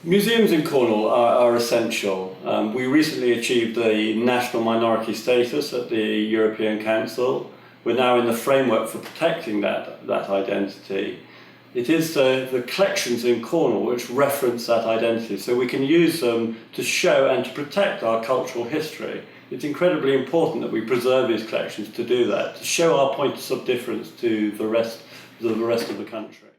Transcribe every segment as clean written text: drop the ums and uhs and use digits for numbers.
Museums in Cornwall are essential. We recently achieved the national minority status at the European Council. We're now in the framework for protecting that identity. It is the collections in Cornwall which reference that identity, so we can use them to show and to protect our cultural history. It's incredibly important that we preserve these collections to do that, to show our points of difference to the rest of the country.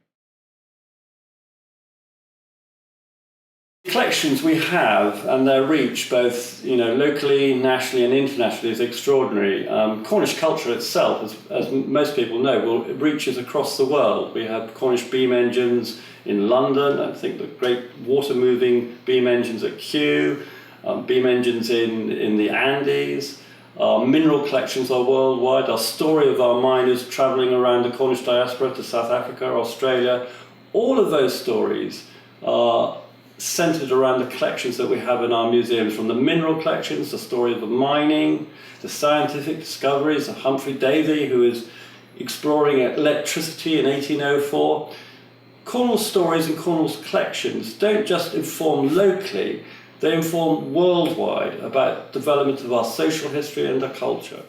The collections we have and their reach, both locally, nationally, and internationally, is extraordinary. Cornish culture itself, as most people know, reaches across the world. We have Cornish beam engines in London. I think the great water-moving beam engines at Kew, beam engines in the Andes. Our mineral collections are worldwide. Our story of our miners travelling around the Cornish diaspora to South Africa, Australia, all of those stories are centred around the collections that we have in our museums, from the mineral collections, the story of the mining, the scientific discoveries of Humphrey Davy, who is exploring electricity in 1804. Cornwall's stories and Cornwall's collections don't just inform locally, they inform worldwide about development of our social history and our culture.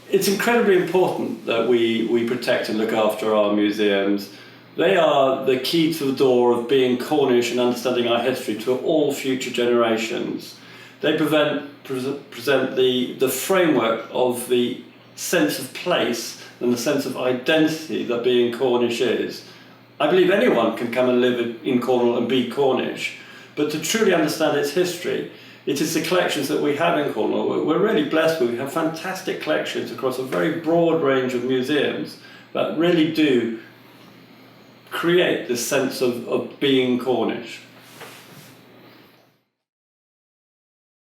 It's incredibly important that we protect and look after our museums. They are the key to the door of being Cornish and understanding our history to all future generations. They present the framework of the sense of place and the sense of identity that being Cornish is. I believe anyone can come and live in Cornwall and be Cornish, but to truly understand its history, it is the collections that we have in Cornwall. We're really blessed with. We have fantastic collections across a very broad range of museums that really do create this sense of being Cornish.